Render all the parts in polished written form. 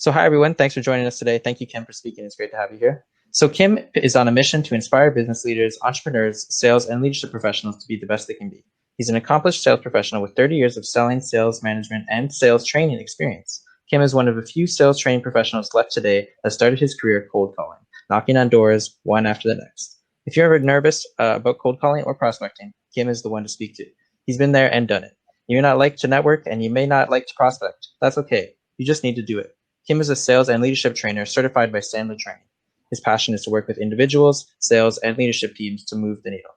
So hi, everyone. Thanks for joining us today. Thank you, Kim, for speaking. It's great to have you here. So Kim is on a mission to inspire business leaders, entrepreneurs, sales, and leadership professionals to be the best they can be. He's an accomplished sales professional with 30 years of selling, sales management, and sales training experience. Kim is one of a few sales training professionals left today that started his career cold calling, knocking on doors one after the next. If you're ever nervous about cold calling or prospecting, Kim is the one to speak to. He's been there and done it. You may not like to network and you may not like to prospect. That's okay. You just need to do it. Kim is a sales and leadership trainer certified by Sandler Training. His passion is to work with individuals, sales, and leadership teams to move the needle.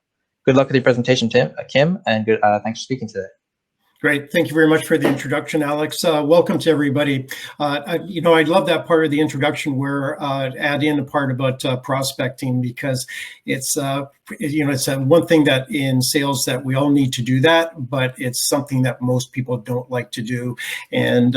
Good luck with your presentation, Kim, and thanks for speaking today. Great. Thank you very much for the introduction, Alex. Welcome to everybody. I love that part of the introduction where add in a part about prospecting, because it's one thing that in sales that we all need to do that, but it's something that most people don't like to do. And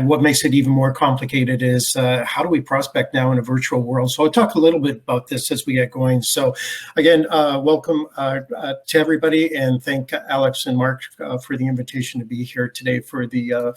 what makes it even more complicated is how do we prospect now in a virtual world? So I'll talk a little bit about this as we get going. So again, welcome to everybody, and thank Alex and Mark for the invitation to be here today for the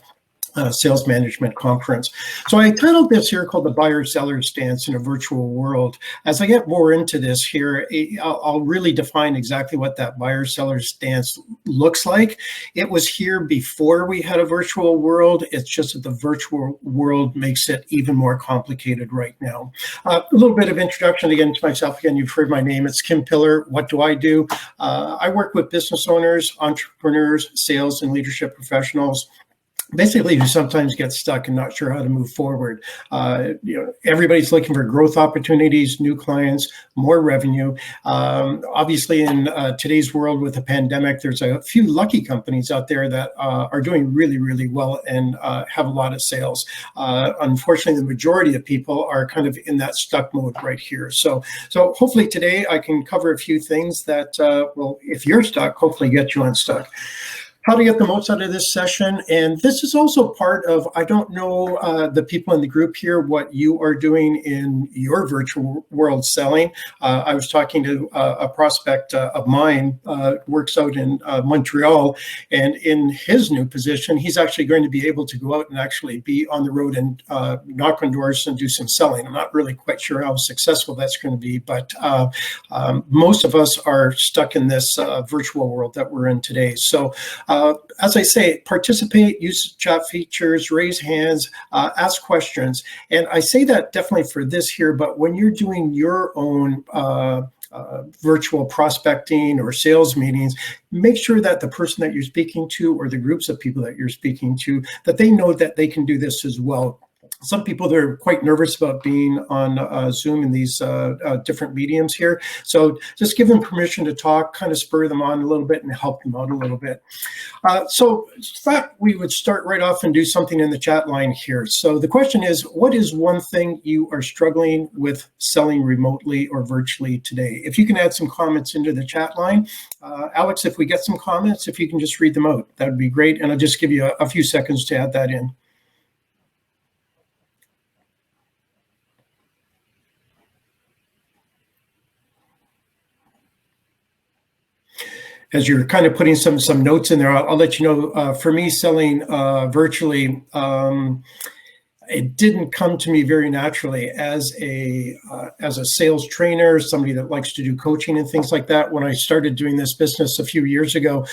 sales management conference. So I titled this here called the buyer-seller stance in a virtual world. As I get more into this here, I'll really define exactly what that buyer-seller stance looks like. It was here before we had a virtual world. It's just that the virtual world makes it even more complicated right now. A little bit of introduction again to myself. Again, you've heard my name. It's Kim Pillar. What do I do? I work with business owners, entrepreneurs, sales, and leadership professionals, basically who sometimes get stuck and not sure how to move forward. Everybody's looking for growth opportunities, new clients, more revenue. Obviously, in today's world with the pandemic, there's a few lucky companies out there that are doing really, really well and have a lot of sales. Unfortunately, the majority of people are kind of in that stuck mode right here. So hopefully today I can cover a few things that will, if you're stuck, hopefully get you unstuck. How to get the most out of this session. And this is also part of, I don't know the people in the group here, what you are doing in your virtual world selling. I was talking to a prospect of mine, works out in Montreal, and in his new position, he's actually going to be able to go out and actually be on the road and knock on doors and do some selling. I'm not really quite sure how successful that's going to be, but most of us are stuck in this virtual world that we're in today. So as I say, participate, use chat features, raise hands, ask questions. And I say that definitely for this here, but when you're doing your own virtual prospecting or sales meetings, make sure that the person that you're speaking to or the groups of people that you're speaking to, that they know that they can do this as well. Some people, they're quite nervous about being on Zoom in these different mediums here. So just give them permission to talk, kind of spur them on a little bit and help them out a little bit. So I thought we would start right off and do something in the chat line here. So the question is, what is one thing you are struggling with selling remotely or virtually today? If you can add some comments into the chat line. Alex, if we get some comments, if you can just read them out, that would be great. And I'll just give you a few seconds to add that in. As you're kind of putting some notes in there, I'll let you know, for me selling virtually, it didn't come to me very naturally as a sales trainer, somebody that likes to do coaching and things like that. When I started doing this business a few years ago,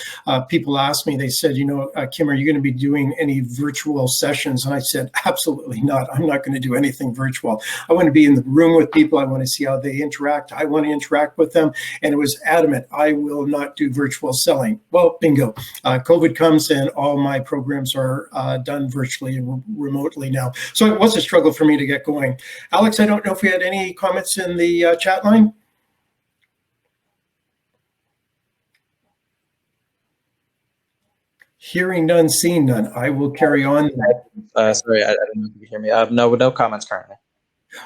people asked me, they said, Kim, are you going to be doing any virtual sessions? And I said, absolutely not. I'm not going to do anything virtual. I want to be in the room with people. I want to see how they interact. I want to interact with them. And it was adamant, I will not do virtual selling. Well, bingo. COVID comes and all my programs are done virtually and remotely now. So it was a struggle for me to get going. Alex, I don't know if we had any comments in the chat line. Hearing none, seeing none. I will carry on. Sorry, I don't know if you can hear me. No comments currently.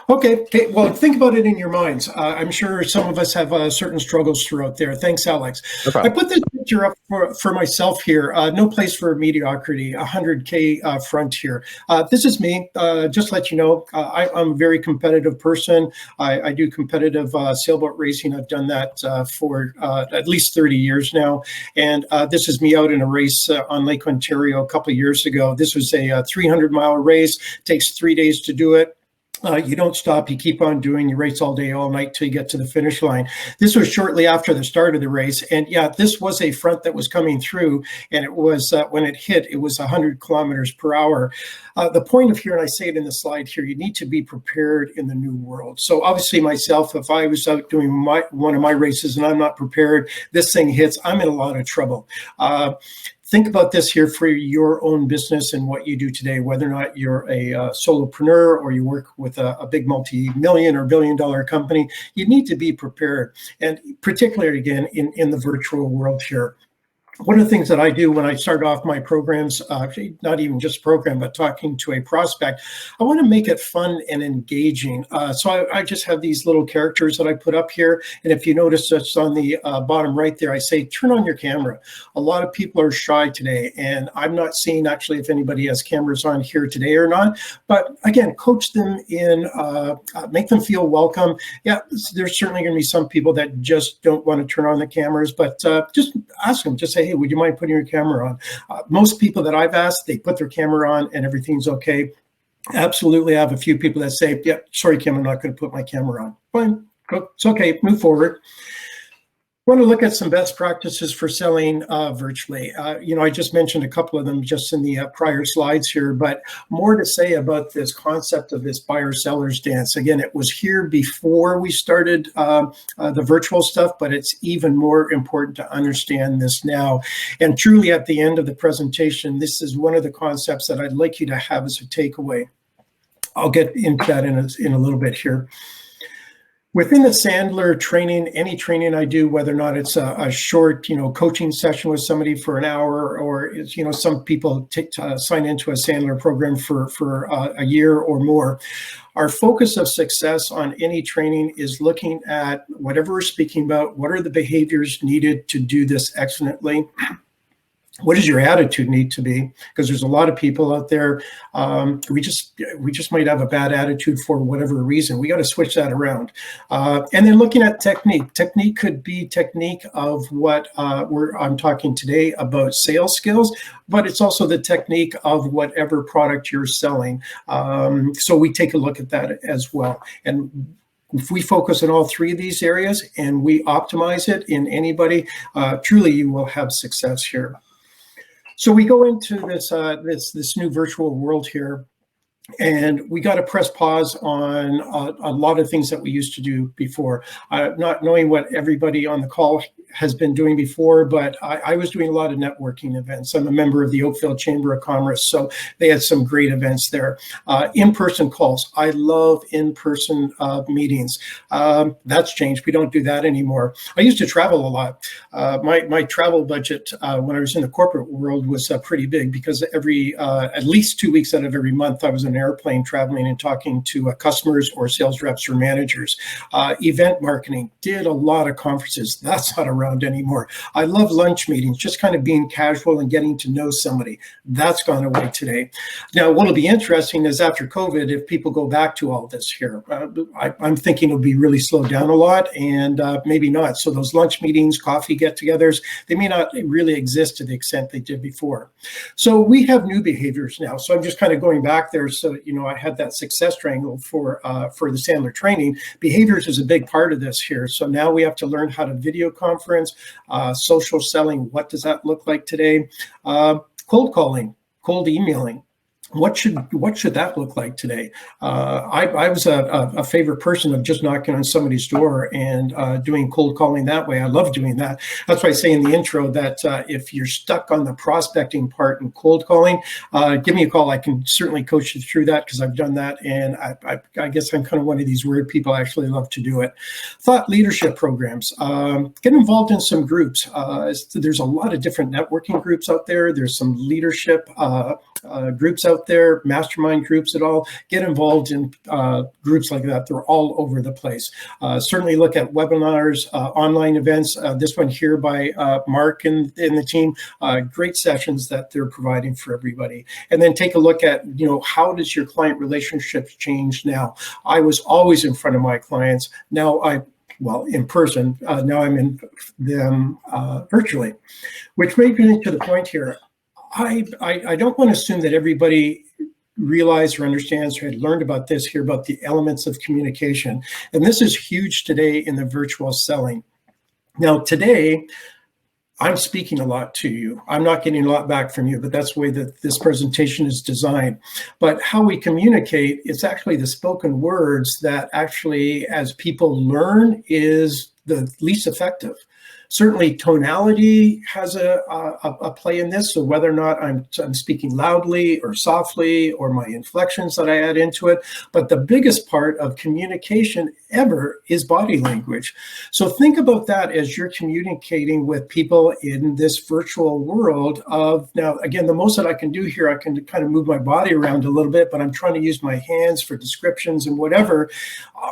Okay. Well, think about it in your minds. I'm sure some of us have certain struggles throughout there. Thanks, Alex. No I problem. put this picture up for myself here. No place for mediocrity, 100K front here. This is me. Just to let you know, I'm a very competitive person. I do competitive sailboat racing. I've done that for at least 30 years now. And this is me out in a race on Lake Ontario a couple of years ago. This was a 300-mile race. Takes 3 days to do it. You don't stop. You keep on doing. You race all day, all night till you get to the finish line. This was shortly after the start of the race, and yeah, this was a front that was coming through, and it was when it hit, it was 100 kilometers per hour. The point of here, and I say it in the slide here, you need to be prepared in the new world. So obviously, myself, if I was out doing one of my races and I'm not prepared, this thing hits, I'm in a lot of trouble. Think about this here for your own business and what you do today, whether or not you're a solopreneur or you work with a big multi-million or billion-dollar company. You need to be prepared, and particularly again in the virtual world here. One of the things that I do when I start off my programs, not even just program, but talking to a prospect, I want to make it fun and engaging. So I just have these little characters that I put up here. And if you notice that's on the bottom right there, I say, turn on your camera. A lot of people are shy today, and I'm not seeing actually if anybody has cameras on here today or not. But again, coach them in, make them feel welcome. Yeah, there's certainly going to be some people that just don't want to turn on the cameras, but just ask them, just say, hey, would you mind putting your camera on? Most people that I've asked, they put their camera on and everything's okay. Absolutely, I have a few people that say, yeah, sorry, Kim, I'm not going to put my camera on. Fine, it's okay, move forward. I want to look at some best practices for selling virtually. I just mentioned a couple of them just in the prior slides here, but more to say about this concept of this buyer-seller's dance. Again, it was here before we started the virtual stuff, but it's even more important to understand this now. And truly at the end of the presentation, this is one of the concepts that I'd like you to have as a takeaway. I'll get into that in a little bit here. Within the Sandler training, any training I do, whether or not it's a short, coaching session with somebody for an hour, or it's, some people sign into a Sandler program for a year or more. Our focus of success on any training is looking at whatever we're speaking about. What are the behaviors needed to do this excellently? What does your attitude need to be? Because there's a lot of people out there. We just might have a bad attitude for whatever reason. We got to switch that around. And then looking at technique. Technique could be technique of what I'm talking today about sales skills, but it's also the technique of whatever product you're selling. So we take a look at that as well. And if we focus on all three of these areas and we optimize it in anybody, truly you will have success here. So we go into this new virtual world here, and we got to press pause on a lot of things that we used to do before. Not knowing what everybody on the call has been doing before, but I was doing a lot of networking events. I'm a member of the Oakville Chamber of Commerce, so they had some great events there. In-person calls. I love in-person meetings. That's changed. We don't do that anymore. I used to travel a lot. My travel budget when I was in the corporate world was pretty big, because at least 2 weeks out of every month I was in an airplane traveling and talking to customers or sales reps or managers. Event marketing, did a lot of conferences. That's not around anymore. I love lunch meetings, just kind of being casual and getting to know somebody. That's gone away today. Now, what'll be interesting is after COVID, if people go back to all this here, I'm thinking it'll be really slowed down a lot, and maybe not. So those lunch meetings, coffee get-togethers, they may not really exist to the extent they did before. So we have new behaviors now. So I'm just kind of going back there. So, I had that success triangle for the Sandler training. Behaviors is a big part of this here. So now we have to learn how to video conference, social selling. What does that look like today? Cold calling, cold emailing. What should that look like today? I was a favorite person of just knocking on somebody's door and doing cold calling that way. I love doing that. That's why I say in the intro that if you're stuck on the prospecting part and cold calling, give me a call. I can certainly coach you through that, because I've done that, and I guess I'm kind of one of these weird people. I actually love to do it. Thought leadership programs. Get involved in some groups. There's a lot of different networking groups out there. There's some leadership groups out out there, mastermind groups at all, get involved in groups like that. They're all over the place. Certainly look at webinars, online events. This one here by Mark and the team, great sessions that they're providing for everybody. And then take a look at, how does your client relationships change now? I was always in front of my clients. Now in person. Now I'm in them virtually, which brings me to the point here. I don't want to assume that everybody realized or understands or had learned about this here, about the elements of communication. And this is huge today in the virtual selling. Now, today, I'm speaking a lot to you. I'm not getting a lot back from you, but that's the way that this presentation is designed. But how we communicate, it's actually the spoken words that actually, as people learn, is the least effective. Certainly tonality has a play in this. So whether or not I'm speaking loudly or softly, or my inflections that I add into it. But the biggest part of communication ever is body language. So think about that as you're communicating with people in this virtual world of, now, again, the most that I can do here, I can kind of move my body around a little bit, but I'm trying to use my hands for descriptions and whatever.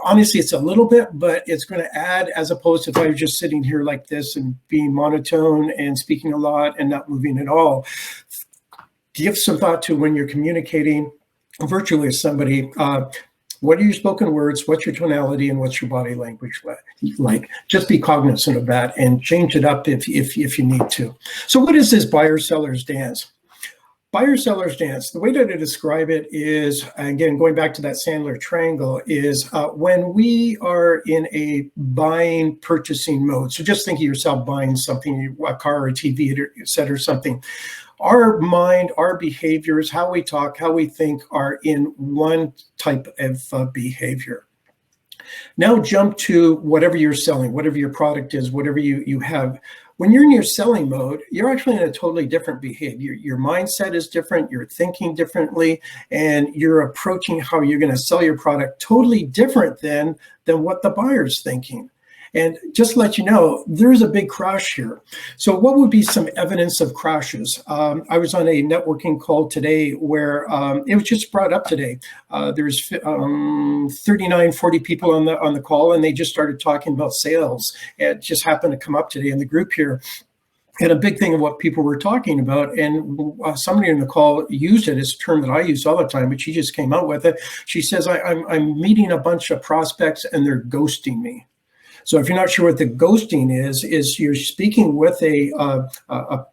Honestly, it's a little bit, but it's going to add, as opposed to if I was just sitting here like this and being monotone and speaking a lot and not moving at all. Give some thought to when you're communicating virtually with somebody. What are your spoken words? What's your tonality, and what's your body language like? Just be cognizant of that and change it up if you need to. So what is this buyer-seller's dance? Buyer-seller's dance, the way that I describe it is, again, going back to that Sandler triangle, is when we are in a buying, purchasing mode. So just think of yourself buying something, a car or a TV set or something. Our mind, our behaviors, how we talk, how we think are in one type of behavior. Now jump to whatever you're selling, whatever your product is, whatever you have. When you're in your selling mode, you're actually in a totally different behavior. Your mindset is different, you're thinking differently, and you're approaching how you're going to sell your product totally different than what the buyer's thinking. And just to let you know, there's a big crash here. So what would be some evidence of crashes? I was on a networking call today where it was just brought up today. There's 39, 40 people on the call, and they just started talking about sales. It just happened to come up today in the group here. And a big thing of what people were talking about, and somebody in the call used it, it's a term that I use all the time, but she just came out with it. She says, I'm meeting a bunch of prospects and they're ghosting me. So if you're not sure what the ghosting is you're speaking with a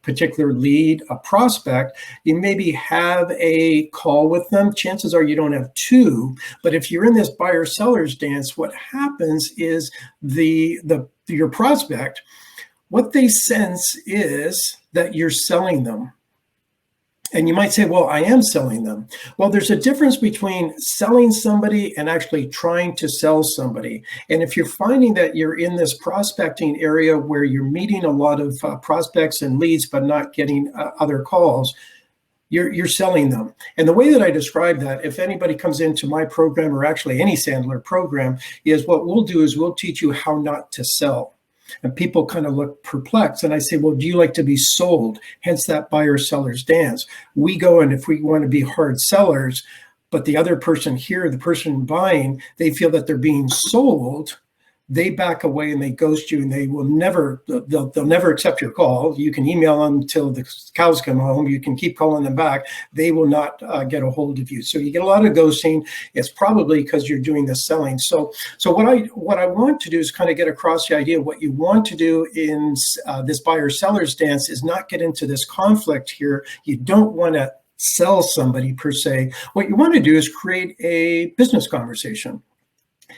particular lead, a prospect. You maybe have a call with them. Chances are you don't have two. But if you're in this buyer-seller's dance, what happens is your prospect, what they sense is that you're selling them. And you might say, well, I am selling them. Well, there's a difference between selling somebody and actually trying to sell somebody. And if you're finding that you're in this prospecting area where you're meeting a lot of prospects and leads, but not getting other calls, you're selling them. And the way that I describe that, if anybody comes into my program, or actually any Sandler program, is what we'll do is we'll teach you how not to sell. And people kind of look perplexed. And I say, well, do you like to be sold? Hence that buyer-seller's dance. We go, and if we want to be hard sellers, but the other person here, the person buying, they feel that they're being sold, they back away and they ghost you, and they will never, they'll never accept your call. You can email them until the cows come home. You can keep calling them back. They will not get a hold of you. So you get a lot of ghosting. It's probably because you're doing the selling. So what I want to do is kind of get across the idea. What you want to do in this buyer-seller's dance is not get into this conflict here. You don't want to sell somebody per se. What you want to do is create a business conversation.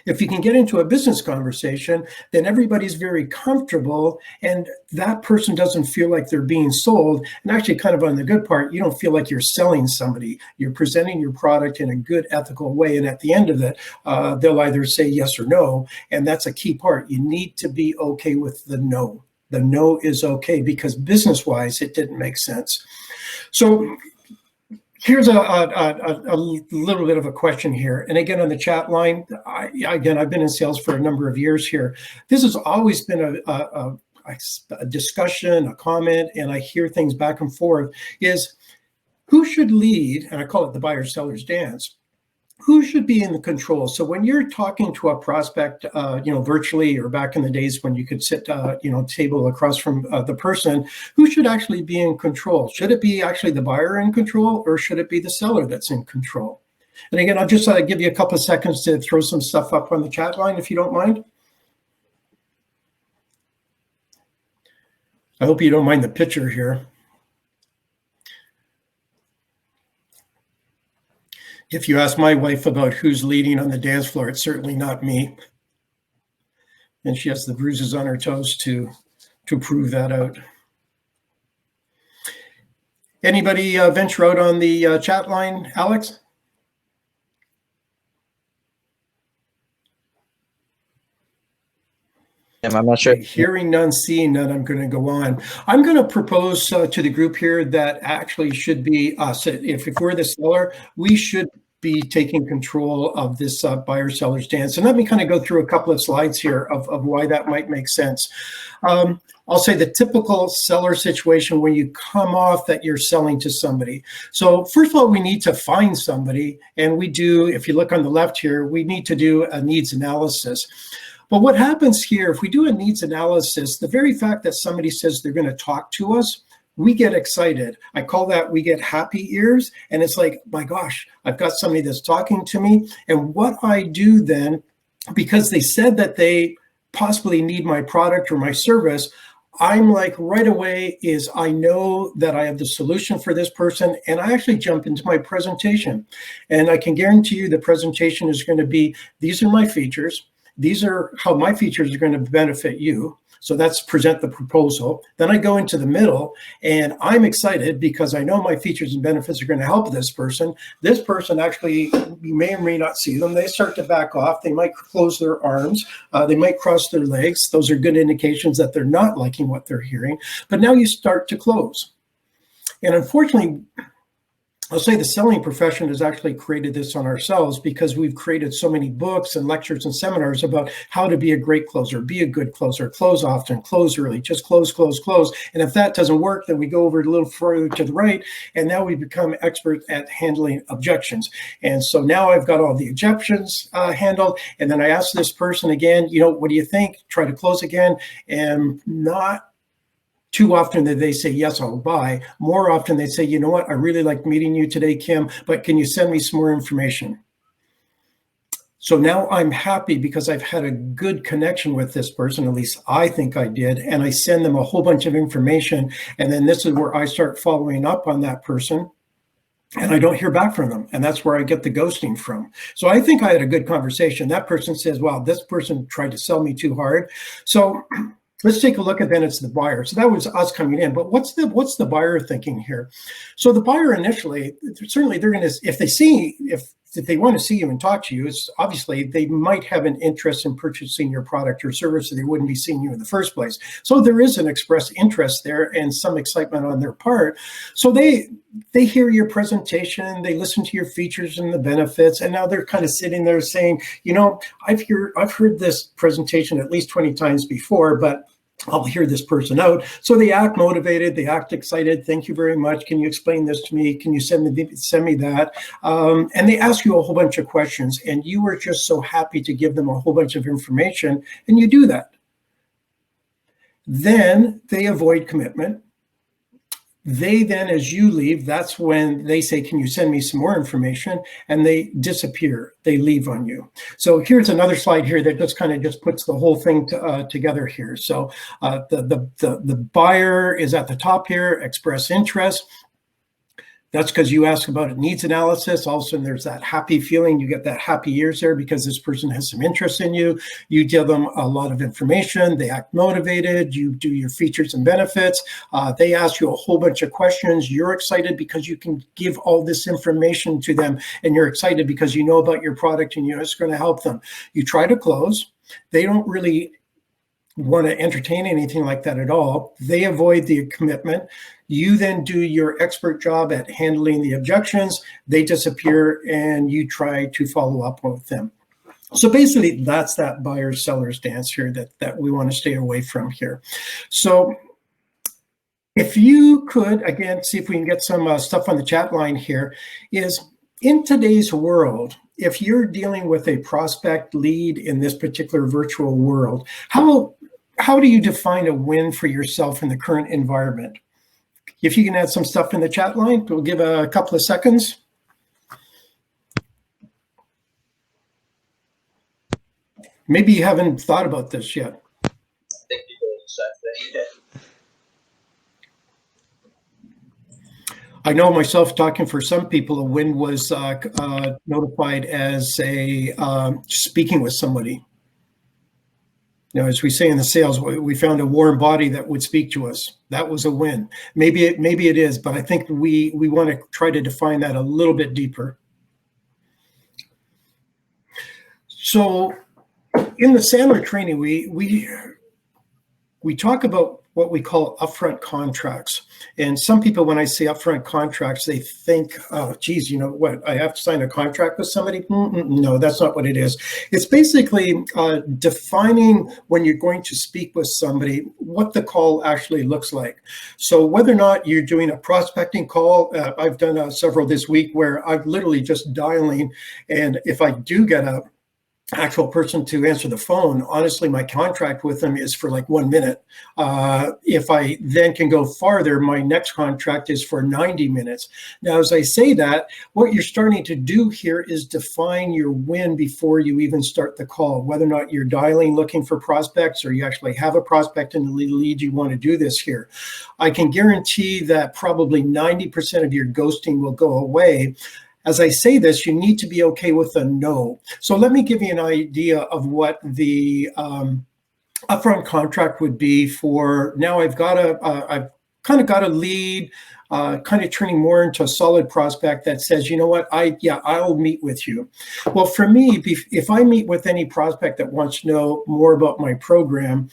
If you can get into a business conversation, then everybody's very comfortable, and that person doesn't feel like they're being sold. And actually, kind of on the good part, you don't feel like you're selling somebody. You're presenting your product in a good, ethical way. And at the end of it, they'll either say yes or no. And that's a key part. You need to be okay with the no. The no is okay, because business-wise, it didn't make sense. So here's a little bit of a question here. And again, on the chat line, I've been in sales for a number of years here. This has always been a discussion, a comment, and I hear things back and forth, is who should lead, and I call it the buyer-seller's dance, who should be in the control? So when you're talking to a prospect, virtually, or back in the days when you could sit, table across from the person, who should actually be in control? Should it be actually the buyer in control, or should it be the seller that's in control? And again, I'll just give you a couple of seconds to throw some stuff up on the chat line, if you don't mind. I hope you don't mind the picture here. If you ask my wife about who's leading on the dance floor, it's certainly not me. And she has the bruises on her toes to prove that out. Anybody venture out on the chat line, Alex? I'm not sure. Hearing none, seeing none, I'm going to go on. I'm going to propose to the group here that actually should be us. If we're the seller, we should be taking control of this buyer-seller's dance. And let me kind of go through a couple of slides here of why that might make sense. I'll say the typical seller situation when you come off that you're selling to somebody. So first of all, we need to find somebody. And we do, if you look on the left here, we need to do a needs analysis. But what happens here, if we do a needs analysis, the very fact that somebody says they're going to talk to us, we get excited. I call that, we get happy ears. And it's like, my gosh, I've got somebody that's talking to me. And what I do then, because they said that they possibly need my product or my service, I'm like, right away is I know that I have the solution for this person, and I actually jump into my presentation. And I can guarantee you the presentation is going to be, these are my features. These are how my features are going to benefit you. So that's present the proposal. Then I go into the middle, and I'm excited because I know my features and benefits are going to help this person. This person actually, you may or may not see them. They start to back off. They might close their arms. They might cross their legs. Those are good indications that they're not liking what they're hearing. But now you start to close. And unfortunately, I'll say the selling profession has actually created this on ourselves because we've created so many books and lectures and seminars about how to be a great closer, be a good closer, close often, close early, just close, close, close. And if that doesn't work, then we go over a little further to the right, and now we become experts at handling objections. And so now I've got all the objections handled, and then I ask this person again, what do you think? Try to close again, and not too often that they say, yes, I'll buy. More often they say, you know what, I really liked meeting you today, Kim, but can you send me some more information? So now I'm happy because I've had a good connection with this person, at least I think I did, and I send them a whole bunch of information, and then this is where I start following up on that person, and I don't hear back from them, and that's where I get the ghosting from. So I think I had a good conversation. That person says, wow, this person tried to sell me too hard. So let's take a look at then it's the buyer. So that was us coming in, but what's the buyer thinking here? So the buyer initially, certainly they're going to, if they want to see you and talk to you, it's obviously they might have an interest in purchasing your product or service, so they wouldn't be seeing you in the first place. So there is an expressed interest there and some excitement on their part. So they hear your presentation, they listen to your features and the benefits, and now they're kind of sitting there saying, I've heard this presentation at least 20 times before, but I'll hear this person out. So they act motivated, they act excited. Thank you very much. Can you explain this to me? Can you send me that? And they ask you a whole bunch of questions, and you are just so happy to give them a whole bunch of information, and you do that. Then they avoid commitment. They then, as you leave, that's when they say, can you send me some more information? And they disappear. They leave on you. So here's another slide here that just kind of just puts the whole thing together here. So the buyer is at the top here, express interest. That's because you ask about a needs analysis. All of a sudden, there's that happy feeling. You get that happy ears there because this person has some interest in you. You give them a lot of information. They act motivated. You do your features and benefits. They ask you a whole bunch of questions. You're excited because you can give all this information to them. And you're excited because you know about your product and you know it's going to help them. You try to close. They don't really want to entertain anything like that at all. They avoid the commitment. You then do your expert job at handling the objections. They disappear and you try to follow up with them. So basically that's that buyer-seller's dance here that we want to stay away from here. So If you could, again, see if we can get some stuff on the chat line here, is in today's world, if you're dealing with a prospect lead in this particular virtual world, how do you define a win for yourself in the current environment? If you can add some stuff in the chat line, we'll give a couple of seconds. Maybe you haven't thought about this yet. I know myself, talking for some people, a win was notified as a speaking with somebody. You know, as we say in the sales, we found a warm body that would speak to us. That was a win. Maybe it is, but I think we want to try to define that a little bit deeper. So in the Sandler training, we talk about what we call upfront contracts. And some people, when I say upfront contracts, they think, oh, geez, you know what, I have to sign a contract with somebody? No, that's not what it is. It's basically defining, when you're going to speak with somebody, what the call actually looks like. So whether or not you're doing a prospecting call, I've done several this week where I'm literally just dialing. And if I do get a actual person to answer the phone, honestly, my contract with them is for like 1 minute. If I then can go farther, my next contract is for 90 minutes. Now, as I say that, what you're starting to do here is define your win before you even start the call, whether or not you're dialing looking for prospects or you actually have a prospect in the lead you want to do this here. I can guarantee that probably 90% of your ghosting will go away. As I say this, you need to be okay with a no. So let me give you an idea of what the upfront contract would be for. Now I've kind of got a lead, kind of turning more into a solid prospect that says, you know what, I'll meet with you. Well, for me, if I meet with any prospect that wants to know more about my program,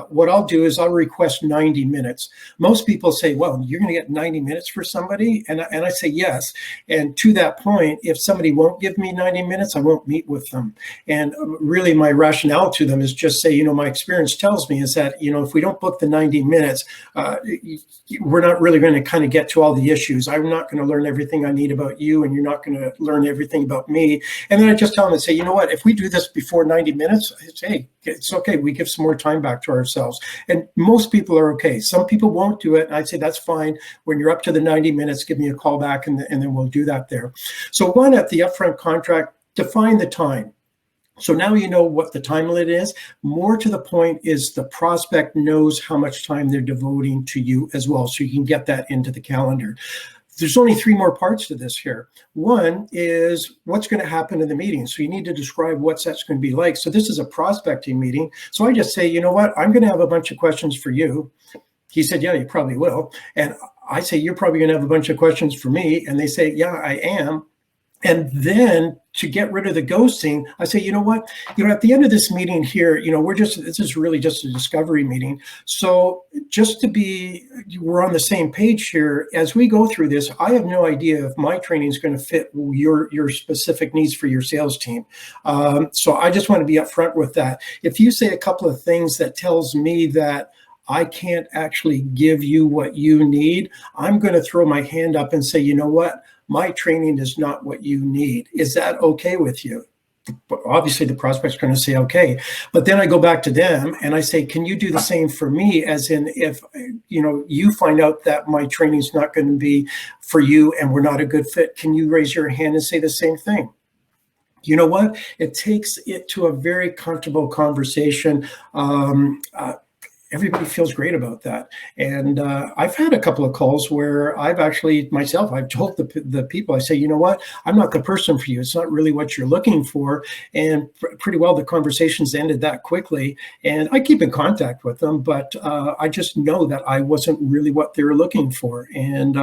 what I'll do is I'll request 90 minutes. Most people say, well, you're going to get 90 minutes for somebody? And I say yes. And to that point, if somebody won't give me 90 minutes, I won't meet with them. And really my rationale to them is just say, you know, my experience tells me is that, you know, if we don't book the 90 minutes, we're not really going to kind of get to all the issues. I'm not going to learn everything I need about you, and you're not going to learn everything about me. And then I just tell them and say, you know what, if we do this before 90 minutes, hey, it's okay. We give some more time back to ourselves. And most people are okay. Some people won't do it. And I'd say that's fine. When you're up to the 90 minutes, give me a call back, and then we'll do that there. So one, at the upfront contract, define the time. So now you know what the time limit is. More to the point is the prospect knows how much time they're devoting to you as well, so you can get that into the calendar. There's only 3 more parts to this here. One is what's going to happen in the meeting. So you need to describe what that's going to be like. So this is a prospecting meeting. So I just say, you know what, I'm going to have a bunch of questions for you. He said, yeah, you probably will. And I say, you're probably going to have a bunch of questions for me. And they say, yeah, I am. And then to get rid of the ghosting, I say, you know what, at the end of this meeting here, this is really just a discovery meeting. So just to we're on the same page here, as we go through this, I have no idea if my training is going to fit your specific needs for your sales team. So I just want to be upfront with that. If you say a couple of things that tells me that I can't actually give you what you need, I'm going to throw my hand up and say, you know what, my training is not what you need. Is that okay with you? Obviously, the prospect's going to say, okay. But then I go back to them and I say, can you do the same for me? As in, if you find out that my training is not going to be for you and we're not a good fit, can you raise your hand and say the same thing? You know what? It takes it to a very comfortable conversation. Everybody feels great about that. And I've had a couple of calls where I've told the people, I say, you know what, I'm not the person for you. It's not really what you're looking for. And pretty well, the conversations ended that quickly. And I keep in contact with them, but I just know that I wasn't really what they were looking for. And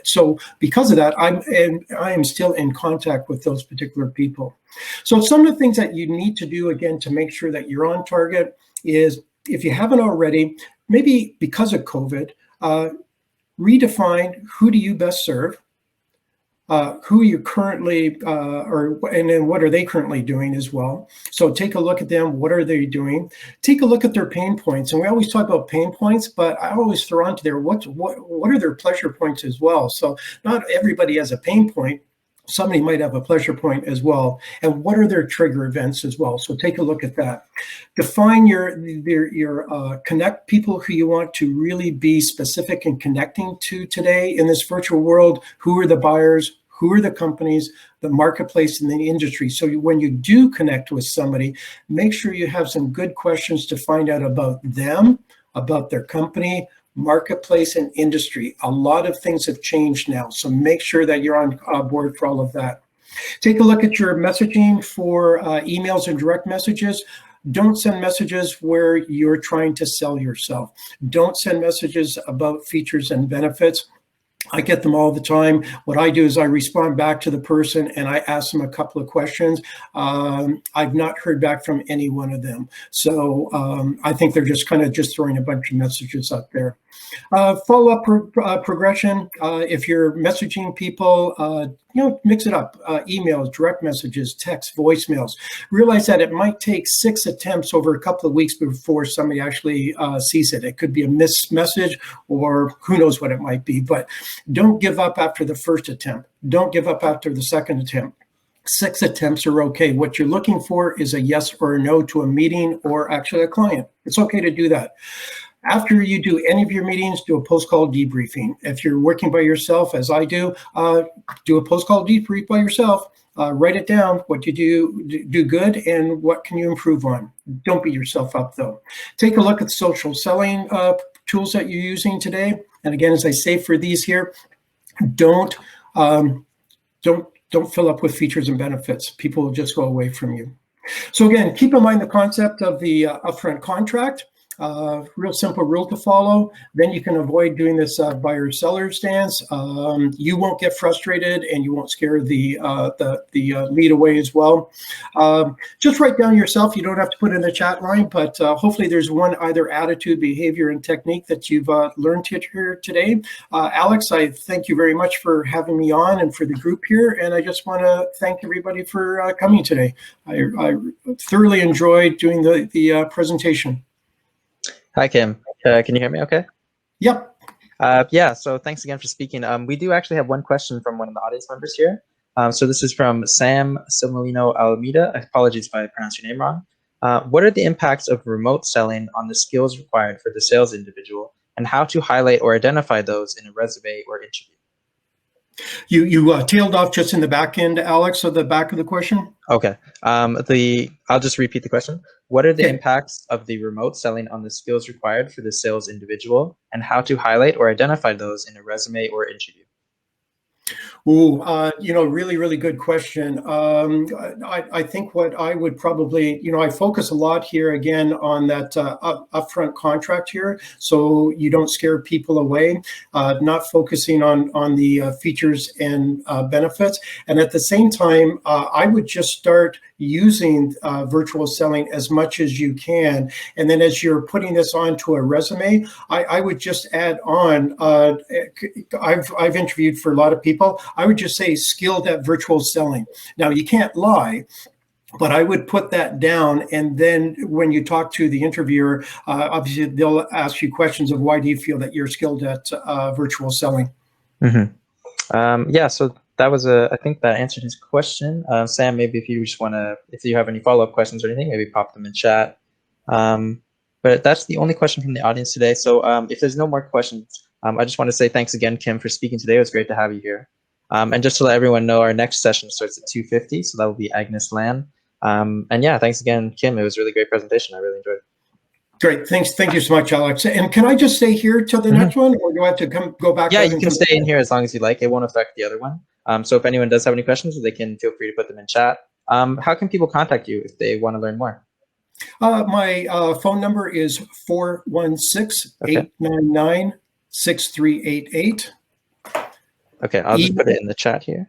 so because of that, I am still in contact with those particular people. So some of the things that you need to do, again, to make sure that you're on target is, if you haven't already, maybe because of COVID, redefine who do you best serve, who you currently and then what are they currently doing as well. So take a look at them. What are they doing? Take a look at their pain points. And we always talk about pain points, but I always throw onto there what are their pleasure points as well. So not everybody has a pain point. Somebody might have a pleasure point as well. And what are their trigger events as well? So take a look at that. Define your connect people who you want to really be specific in connecting to today in this virtual world. Who are the buyers? Who are the companies, the marketplace, and the industry? So when you do connect with somebody, make sure you have some good questions to find out about them, about their company, marketplace, and industry. A lot of things have changed now, so make sure that you're on board for all of that. Take a look at your messaging for emails and direct messages. Don't send messages where you're trying to sell yourself. Don't send messages about features and benefits. I get them all the time. What I do is I respond back to the person and I ask them a couple of questions. I've not heard back from any one of them. So I think they're just kind of just throwing a bunch of messages up there. Follow-up progression. If you're messaging people, mix it up. Emails, direct messages, text, voicemails. Realize that it might take 6 attempts over a couple of weeks before somebody actually sees it. It could be a missed message or who knows what it might be. But don't give up after the first attempt. Don't give up after the second attempt. 6 attempts are okay. What you're looking for is a yes or a no to a meeting or actually a client. It's okay to do that. After you do any of your meetings, do a post-call debriefing. If you're working by yourself, as I do a post-call debrief by yourself. Write it down, what you do good, and what can you improve on. Don't beat yourself up, though. Take a look at social selling tools that you're using today. And again, as I say for these here, don't fill up with features and benefits. People will just go away from you. So again, keep in mind the concept of the upfront contract. Real simple rule to follow. Then you can avoid doing this buyer-seller stance. You won't get frustrated, and you won't scare the lead away as well. Just write down yourself. You don't have to put in the chat line, but hopefully there's one either attitude, behavior, and technique that you've learned here today. Alex, I thank you very much for having me on and for the group here, and I just want to thank everybody for coming today. I thoroughly enjoyed doing the presentation. Hi, Kim. Can you hear me okay? Yep. Yeah, so thanks again for speaking. We do actually have one question from one of the audience members here. So this is from Sam Simulino Alameda. Apologies if I pronounced your name wrong. What are the impacts of remote selling on the skills required for the sales individual, and how to highlight or identify those in a resume or interview? You tailed off just in the back end, Alex, of the back of the question. Okay. I'll just repeat the question. What are the impacts of the remote selling on the skills required for the sales individual, and how to highlight or identify those in a resume or interview? Ooh, really, really good question. I think what I would probably, I focus a lot here again on that upfront contract here, so you don't scare people away, not focusing on the features and benefits. And at the same time, I would just start using virtual selling as much as you can. And then as you're putting this onto a resume, I would just add on, I've interviewed for a lot of people. I would just say skilled at virtual selling. Now, you can't lie, but I would put that down. And then when you talk to the interviewer, obviously they'll ask you questions of why do you feel that you're skilled at virtual selling? Mm-hmm. Yeah, so that was I think that answered his question. Sam, maybe if you just if you have any follow-up questions or anything, maybe pop them in chat. But that's the only question from the audience today. So if there's no more questions, I just want to say thanks again, Kim, for speaking today. It was great to have you here. And just to let everyone know, our next session starts at 2:50, so that will be Agnes Lan. And yeah, thanks again, Kim. It was a really great presentation. I really enjoyed it. Great. Thanks. Thank you so much, Alex. And can I just stay here till the next one, or do I have to go back? Yeah, you can stay in here as long as you like. It won't affect the other one. So if anyone does have any questions, they can feel free to put them in chat. How can people contact you if they want to learn more? My phone number is 416-899-6388. Okay, I'll just put it in the chat here.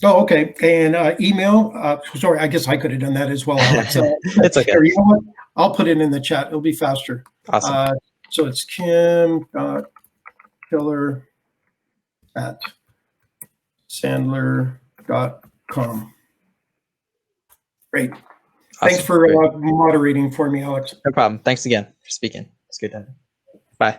Oh, okay. And email, sorry, I guess I could have done that as well, Alex. It's okay. You know what? I'll put it in the chat. It'll be faster. Awesome. So it's kim.killer@. Sandler.com. Great. Awesome. Thanks for Great. moderating for me, Alex. No problem. Thanks again for speaking. It's good to have you. Bye.